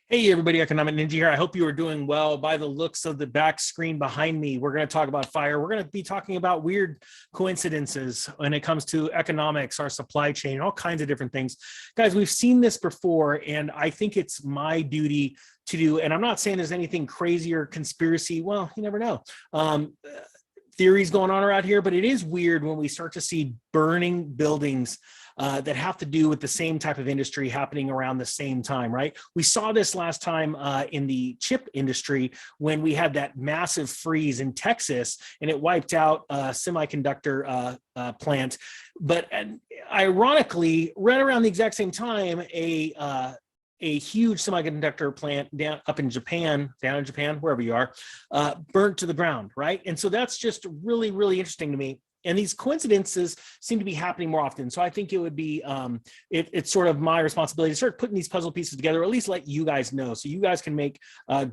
Hey everybody, Economic Ninja here. I hope you are doing well. By the looks of the back screen behind me, we're going to talk about fire. We're going to be talking about weird coincidences when it comes to economics, our supply chain, all kinds of different things. Guys, we've seen this before, and I think it's my duty to do, and I'm not saying there's anything crazy or conspiracy. Well, you never know. Theories going on around here, but it is weird when we start to see burning buildings that have to do with the same type of industry happening around the same time, right? We saw this last time in the chip industry when we had that massive freeze in Texas and it wiped out a semiconductor plant. But ironically, right around the exact same time, a huge semiconductor plant down in Japan, wherever you are, burnt to the ground, right? And so that's just really, really interesting to me. And these coincidences seem to be happening more often. So I think it would be, it's sort of my responsibility to start putting these puzzle pieces together, or at least let you guys know so you guys can make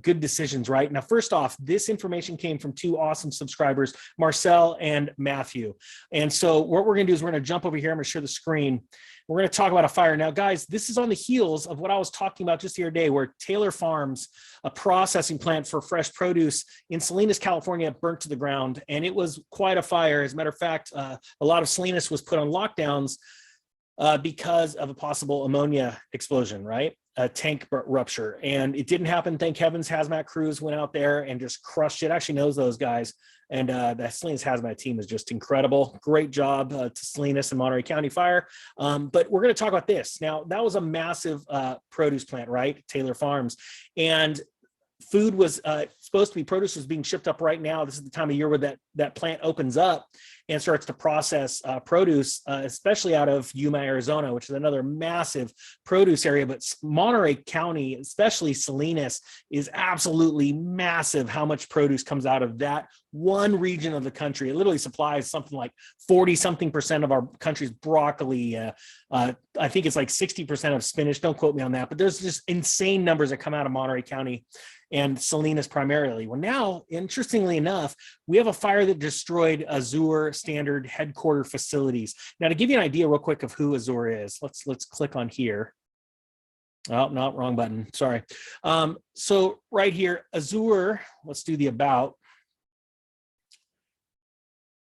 good decisions, right? Now, first off, this information came from two awesome subscribers, Marcel and Matthew. And so what we're gonna do is we're gonna jump over here. I'm gonna share the screen. We're going to talk about a fire. Now, guys, this is on the heels of what I was talking about just the other day, where Taylor Farms, a processing plant for fresh produce in Salinas, California, burnt to the ground. And it was quite a fire. As a matter of fact, a lot of Salinas was put on lockdowns because of a possible ammonia explosion, right? A tank rupture. And it didn't happen. Thank heavens, hazmat crews went out there and just crushed it. Actually knows those guys. And the Salinas hazmat team is just incredible. Great job to Salinas and Monterey County Fire. But we're going to talk about this. Now, that was a massive produce plant, right? Taylor Farms. And food was supposed to be, produce was being shipped up right now. This is the time of year where that plant opens up and starts to process produce, especially out of Yuma, Arizona, which is another massive produce area. But Monterey County, especially Salinas, is absolutely massive how much produce comes out of that one region of the country. It literally supplies something like 40-something% of our country's broccoli. I think it's like 60% of spinach. Don't quote me on that, but there's just insane numbers that come out of Monterey County and Salinas primarily. Well, now, interestingly enough, we have a fire that destroyed Azure Standard headquarter facilities. Now, to give you an idea real quick of who Azure is, let's click on here. Oh, no, wrong button, sorry. So right here, Azure, let's do the about.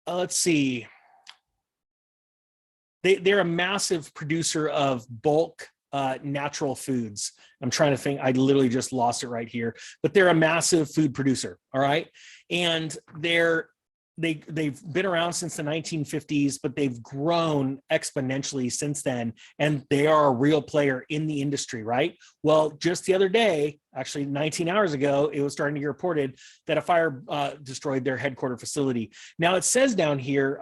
Let's see. They're a massive producer of bulk natural foods. I'm trying to think, I literally just lost it right here, but they're a massive food producer, all right? And they've been around since the 1950s, but they've grown exponentially since then, and they are a real player in the industry, right? Well, just the other day, actually 19 hours ago, it was starting to get reported that a fire destroyed their headquarter facility. Now, it says down here,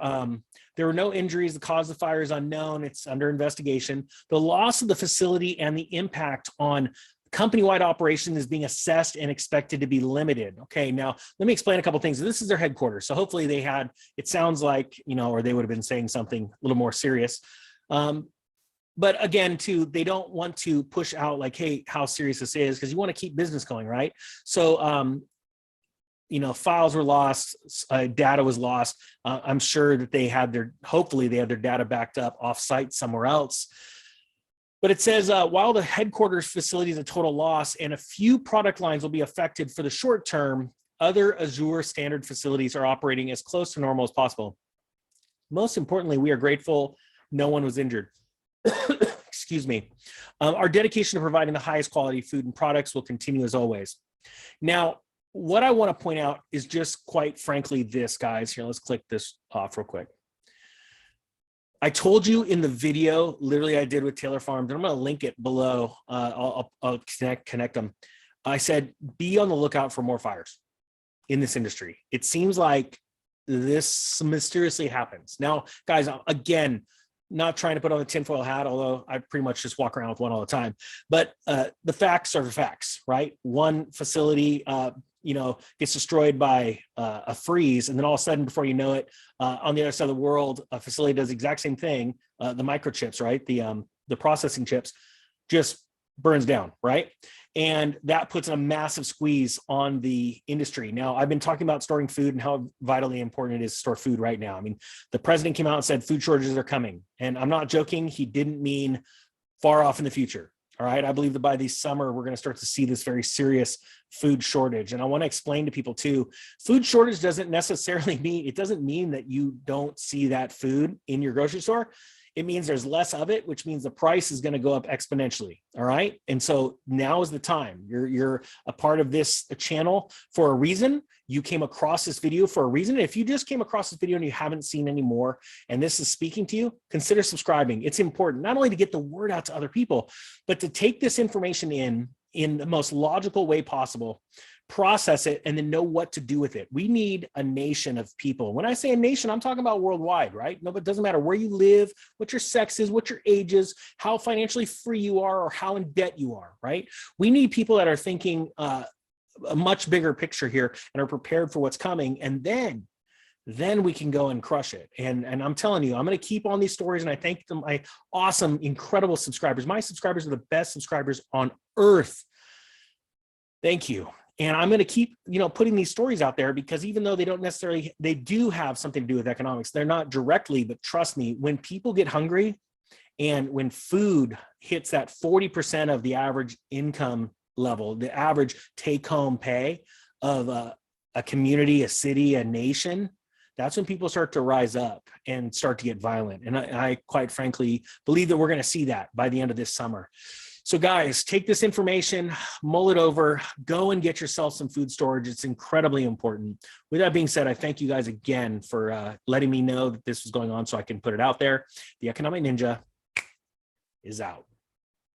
there were no injuries. The cause of the fire is unknown. It's under investigation. The loss of the facility and the impact on company-wide operation is being assessed and expected to be limited. Okay, now let me explain a couple of things. This is their headquarters. So hopefully they had, it sounds like, or they would have been saying something a little more serious. But again, too, they don't want to push out like, hey, how serious this is, because you want to keep business going, right? So, files were lost, data was lost. I'm sure that hopefully they had their data backed up off-site somewhere else. But it says, while the headquarters facility is a total loss and a few product lines will be affected for the short term, other Azure Standard facilities are operating as close to normal as possible. Most importantly, we are grateful no one was injured. Excuse me. Our dedication to providing the highest quality food and products will continue as always. Now, what I want to point out is just quite frankly this, guys. Here, let's click this off real quick. I told you in the video, literally I did with Taylor Farms, and I'm going to link it below. I'll connect them. I said, be on the lookout for more fires in this industry. It seems like this mysteriously happens. Now, guys, again, not trying to put on the tinfoil hat, although I pretty much just walk around with one all the time. But the facts are the facts, right? One facility gets destroyed by a freeze, and then all of a sudden, before you know it, on the other side of the world, a facility does the exact same thing. The microchips, right? The processing chips just burns down, right? And that puts a massive squeeze on the industry. Now, I've been talking about storing food and how vitally important it is to store food right now. I mean, the president came out and said food shortages are coming. And I'm not joking. He didn't mean far off in the future. All right. I believe that by the summer, we're going to start to see this very serious food shortage. And I want to explain to people too, food shortage doesn't necessarily mean, it doesn't mean that you don't see that food in your grocery store. It means there's less of it, which means the price is going to go up exponentially. All right. And so now is the time. You're a part of this channel for a reason. You came across this video for a reason. If you just came across this video and you haven't seen any more, and this is speaking to you, consider subscribing. It's important not only to get the word out to other people, but to take this information in the most logical way possible, process it, and then know what to do with it. We need a nation of people. When I say a nation, I'm talking about worldwide, right? No, but it doesn't matter where you live, what your sex is, what your age is, how financially free you are, or how in debt you are, right? We need people that are thinking a much bigger picture here and are prepared for what's coming. And then we can go and crush it. And I'm telling you, I'm going to keep on these stories. And I thank them, my awesome, incredible subscribers. My subscribers are the best subscribers on earth. Thank you. And I'm going to keep, putting these stories out there, because even though they don't necessarily, they do have something to do with economics. They're not directly, but trust me, when people get hungry and when food hits that 40% of the average income level, the average take-home pay of a community, a city, a nation, that's when people start to rise up and start to get violent. And I quite frankly believe that we're going to see that by the end of this summer. So guys, take this information, mull it over, go and get yourself some food storage. It's incredibly important. With that being said, I thank you guys again for letting me know that this was going on so I can put it out there. The Economic Ninja is out.